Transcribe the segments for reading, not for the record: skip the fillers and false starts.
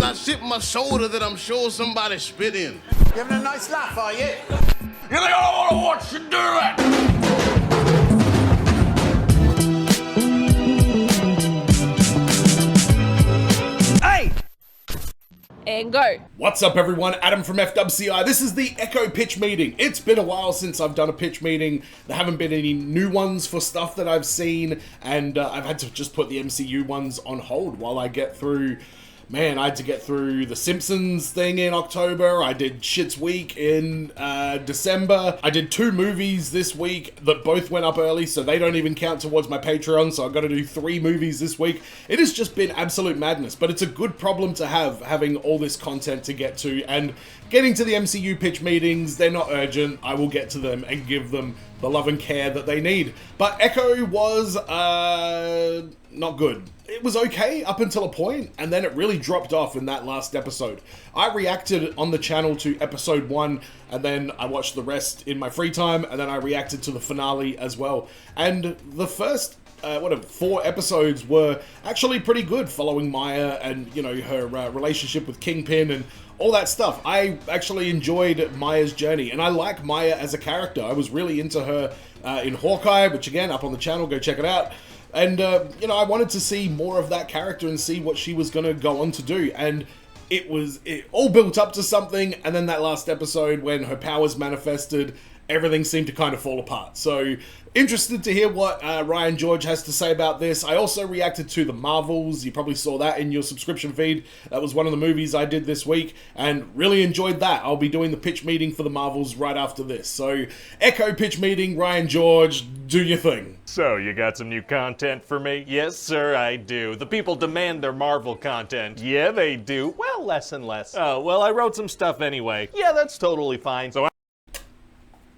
about shit on my shoulder that I'm sure somebody spit in. You having a nice laugh, are you? You think I don't want to watch you do it? And go. What's up, everyone? Adam from FWCI. This is the Echo pitch meeting. It's been a while since I've done a pitch meeting. There haven't been any new ones for stuff that I've seen, and I've had to just put the MCU ones on hold while I get through. Man, I had to get through the Simpsons thing in October. I did Shit's Week in December. I did 2 movies this week that both went up early, so they don't even count towards my Patreon, so I've got to do 3 movies this week. It has just been absolute madness, but it's a good problem to have, having all this content to get to, and getting to the MCU pitch meetings. They're not urgent. I will get to them and give them the love and care that they need. But Echo was, not good. It was okay up until a point, and then it really dropped off in that last episode. I reacted on the channel to episode 1, and then I watched the rest in my free time, and then I reacted to the finale as well. And the first 4 episodes were actually pretty good, following Maya and, you know, her relationship with Kingpin and all that stuff. I actually enjoyed Maya's journey, and I like Maya as a character. I was really into her in Hawkeye, which again, up on the channel, go check it out. And, you know, I wanted to see more of that character and see what she was going to go on to do. And it all built up to something, and then that last episode when her powers manifested, everything seemed to kind of fall apart. So, interested to hear what Ryan George has to say about this. I also reacted to The Marvels. You probably saw that in your subscription feed. That was one of the movies I did this week, and really enjoyed that. I'll be doing the pitch meeting for The Marvels right after this. So, Echo pitch meeting, Ryan George, do your thing. So, you got some new content for me? Yes, sir, I do. The people demand their Marvel content. Yeah, they do. Well, less and less. Oh, well, I wrote some stuff anyway. Yeah, that's totally fine. So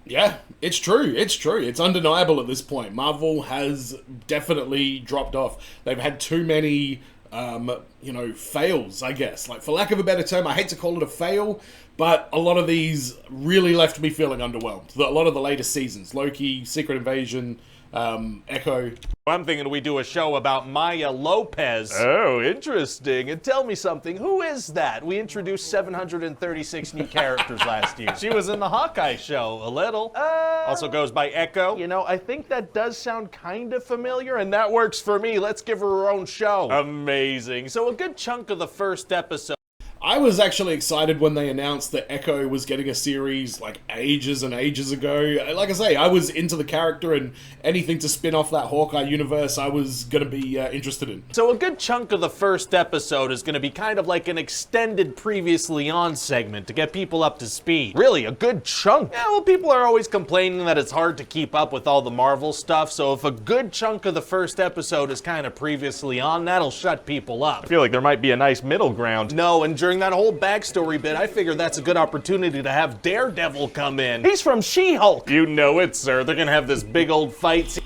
Yeah, it's true. It's true. It's undeniable at this point. Marvel has definitely dropped off. They've had too many, you know, fails, I guess. Like, for lack of a better term, I hate to call it a fail, but a lot of these really left me feeling underwhelmed. A lot of the latest seasons, Loki, Secret Invasion, Echo. I'm thinking we do a show about Maya Lopez. Oh, interesting. And tell me something, who is that? We introduced 736 new characters last year. She was in the Hawkeye show, a little. Also goes by Echo. You know, I think that does sound kind of familiar, and that works for me. Let's give her her own show. Amazing. So a good chunk of the first episode. I was actually excited when they announced that Echo was getting a series like ages and ages ago. Like I say, I was into the character, and anything to spin off that Hawkeye universe I was going to be interested in. So a good chunk of the first episode is going to be kind of like an extended previously on segment to get people up to speed. Really, a good chunk. Yeah, well, people are always complaining that it's hard to keep up with all the Marvel stuff, so if a good chunk of the first episode is kind of previously on, that'll shut people up. I feel like there might be a nice middle ground. No, and during that whole backstory bit, I figured that's a good opportunity to have Daredevil come in. He's from She-Hulk. You know it, sir. They're gonna have this big old fight scene.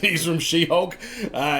He's from She-Hulk.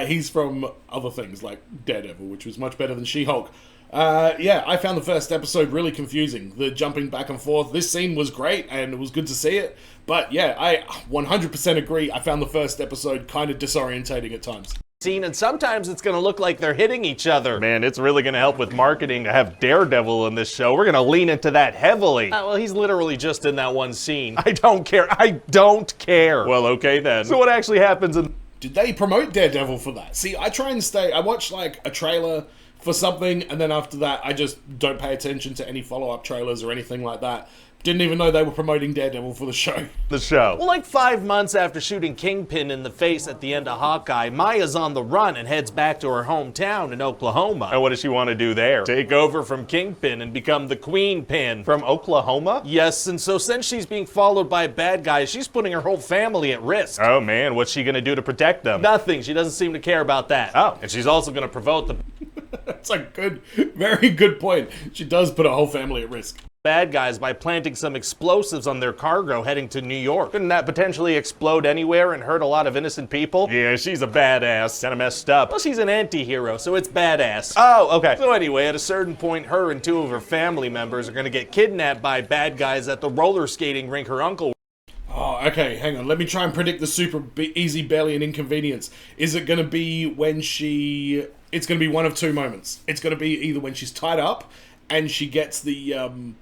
He's from other things like Daredevil, which was much better than She-Hulk. Yeah, I found the first episode really confusing. The jumping back and forth. This scene was great, and it was good to see it. But yeah, I 100% agree. I found the first episode kind of disorientating at times. And sometimes it's gonna look like they're hitting each other. Man, it's really gonna help with marketing to have Daredevil in this show. We're gonna lean into that heavily. Well, he's literally just in that one scene. I don't care. I don't care. Well, okay then. So what actually happens in... Did they promote Daredevil for that? See, I try and I watch like a trailer for something, and then after that, I just don't pay attention to any follow-up trailers or anything like that. Didn't even know they were promoting Daredevil for the show. Well, like 5 months after shooting Kingpin in the face at the end of Hawkeye, Maya's on the run and heads back to her hometown in Oklahoma. And what does she want to do there? Take over from Kingpin and become the Queen Pin. From Oklahoma? Yes, and so since she's being followed by bad guys, she's putting her whole family at risk. Oh man, what's she gonna do to protect them? Nothing, she doesn't seem to care about that. Oh, and she's also gonna provoke the... That's a very good point. She does put her whole family at risk. Bad guys by planting some explosives on their cargo heading to New York. Couldn't that potentially explode anywhere and hurt a lot of innocent people? Yeah, she's a badass. Kinda messed up. Well, she's an anti-hero, so it's badass. Oh, okay. So anyway, at a certain point, her and 2 of her family members are gonna get kidnapped by bad guys at the roller skating rink her uncle... Oh, Okay, hang on. Let me try and predict the easy belly and inconvenience. Is it going to be when she... It's going to be one of two moments. It's going to be either when she's tied up and she gets the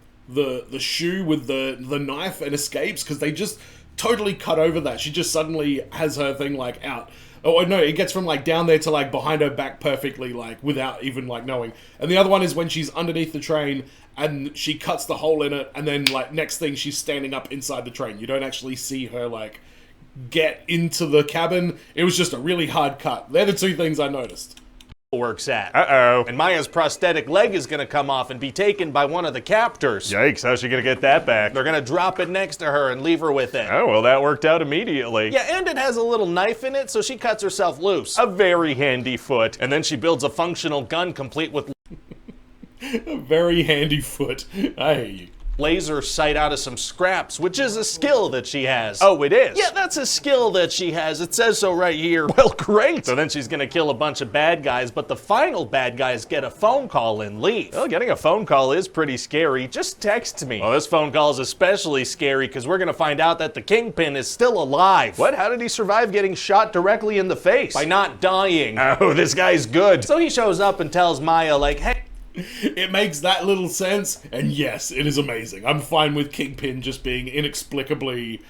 shoe with the knife and escapes, because they just totally cut over that. She just suddenly has her thing, like, out. Oh, no, it gets from, like, down there to, like, behind her back perfectly, like, without even, like, knowing. And the other one is when she's underneath the train and she cuts the hole in it, and then, like, next thing she's standing up inside the train. You don't actually see her, like, get into the cabin. It was just a really hard cut. They're the two things I noticed. Works at. And Maya's prosthetic leg is gonna come off and be taken by one of the captors. Yikes, how's she gonna get that back? They're gonna drop it next to her and leave her with it. Oh, well, that worked out immediately. Yeah, and it has a little knife in it, so she cuts herself loose. A very handy foot. And then she builds a functional gun complete with A very handy foot. I hear you. laser sight out of some scraps, which is a skill that she has. Oh, it is? Yeah, that's a skill that she has. It says so right here. Well, great. So then she's gonna kill a bunch of bad guys, but the final bad guys get a phone call and leave. Well, getting a phone call is pretty scary. Just text me. Well, this phone call is especially scary because we're gonna find out that the Kingpin is still alive. What? How did he survive getting shot directly in the face? By not dying. Oh, this guy's good. So he shows up and tells Maya, like, hey, It makes that little sense, and yes, it is amazing. I'm fine with Kingpin just being inexplicably,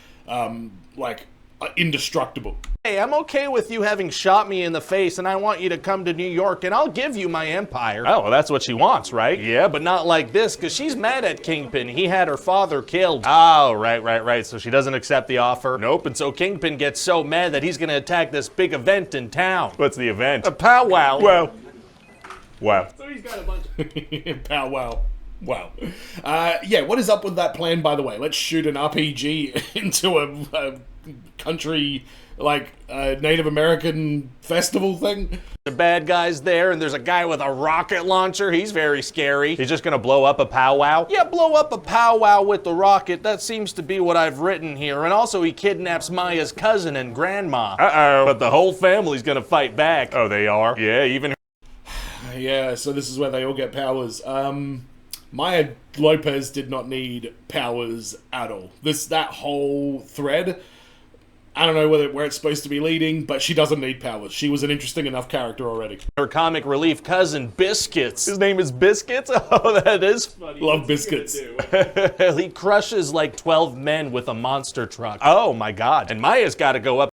indestructible. I'm okay with you having shot me in the face, and I want you to come to New York, and I'll give you my empire. Oh, well, that's what she wants, right? Yeah, but not like this, because she's mad at Kingpin. He had her father killed. Oh, right. So she doesn't accept the offer? Nope, and so Kingpin gets so mad that he's gonna attack this big event in town. What's the event? A powwow. Well. Wow. So he's got a bunch of... Pow wow. Wow. Yeah, what is up with that plan, by the way? Let's shoot an RPG into a country, Native American festival thing? The bad guys there, and there's a guy with a rocket launcher. He's very scary. He's just gonna blow up a powwow? Yeah, blow up a powwow with the rocket. That seems to be what I've written here. And also he kidnaps Maya's cousin and grandma. Uh-oh. But the whole family's gonna fight back. Oh, they are? Yeah, even... Yeah, so this is where they all get powers. Maya Lopez did not need powers at all. That whole thread, I don't know where it's supposed to be leading, but she doesn't need powers. She was an interesting enough character already. Her comic relief cousin, Biscuits. His name is Biscuits? Oh, that is funny. Love Biscuits. He crushes like 12 men with a monster truck. Oh, my God. And Maya's gotta go up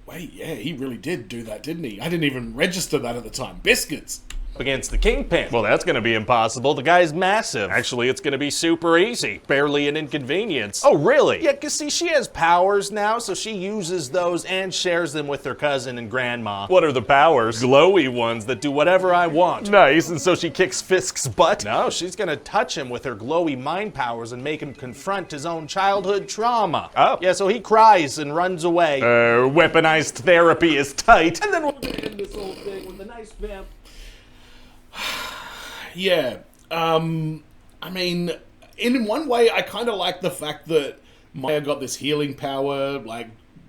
Wait, yeah, he really did do that, didn't he? I didn't even register that at the time. Biscuits! against the Kingpin. Well, that's gonna be impossible. The guy's massive. Actually, it's gonna be super easy. Barely an inconvenience. Oh, really? Yeah, because see, she has powers now, so she uses those and shares them with her cousin and grandma. What are the powers? Glowy ones that do whatever I want. Nice, and so she kicks Fisk's butt? No, she's gonna touch him with her glowy mind powers and make him confront his own childhood trauma. Oh. Yeah, so he cries and runs away. Weaponized therapy is tight. And then we'll end this whole thing with a nice vamp. Yeah, I mean, in one way, I kind of like the fact that Maya got this healing power,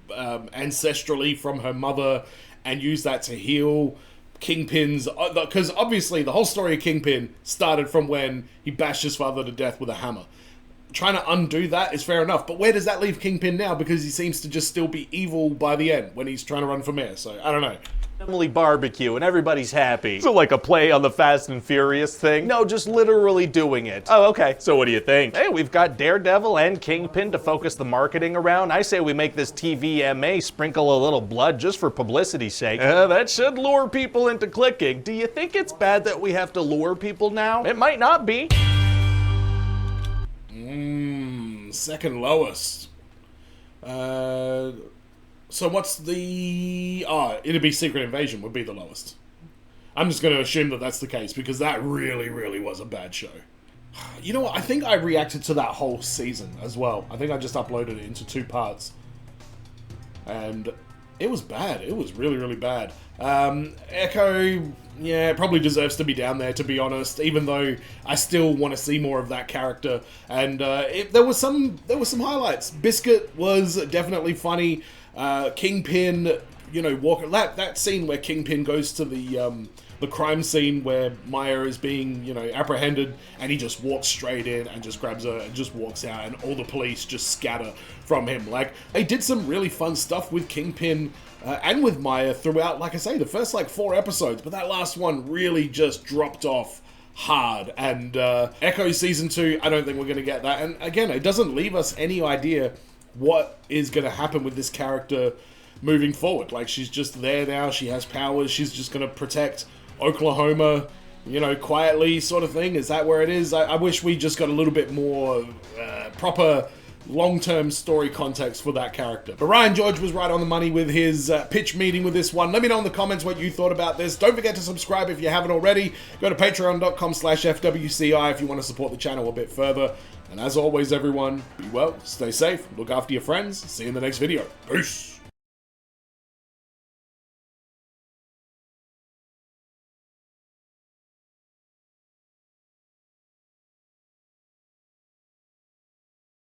ancestrally from her mother, and used that to heal Kingpin's... Because obviously, the whole story of Kingpin started from when he bashed his father to death with a hammer. Trying to undo that is fair enough, but where does that leave Kingpin now? Because he seems to just still be evil by the end when he's trying to run for mayor, so I don't know. Family barbecue and everybody's happy. So like a play on the Fast and Furious thing? No, just literally doing it. Oh, okay. So what do you think? Hey, we've got Daredevil and Kingpin to focus the marketing around. I say we make this TVMA sprinkle a little blood just for publicity's sake. That should lure people into clicking. Do you think it's bad that we have to lure people now? It might not be. Second lowest. So what's the... it'd be Secret Invasion would be the lowest. I'm just going to assume that that's the case, because that really, really was a bad show. You know what? I think I reacted to that whole season as well. I think I just uploaded it into 2 parts. And it was bad. It was really, really bad. Echo, yeah, probably deserves to be down there, to be honest, even though I still want to see more of that character. And there were some highlights. Biscuit was definitely funny. Kingpin, you know, that scene where Kingpin goes to the the crime scene where Maya is being, you know, apprehended, and he just walks straight in and just grabs her and just walks out, and all the police just scatter from him. Like, they did some really fun stuff with Kingpin and with Maya throughout, like I say, the first like 4 episodes, but that last one really just dropped off hard. And Echo Season 2, I don't think we're going to get that. And again, it doesn't leave us any idea what is going to happen with this character moving forward. Like, she's just there now, she has powers, she's just going to protect Oklahoma, you know, quietly sort of thing. Is that where it is? I wish we just got a little bit more proper long-term story context for that character. But Ryan George was right on the money with his pitch meeting with this one. Let me know in the comments what you thought about this. Don't forget to subscribe if you haven't already. Go to patreon.com/FWCI if you want to support the channel a bit further. And as always, everyone, be well, stay safe, look after your friends. See you in the next video. Peace!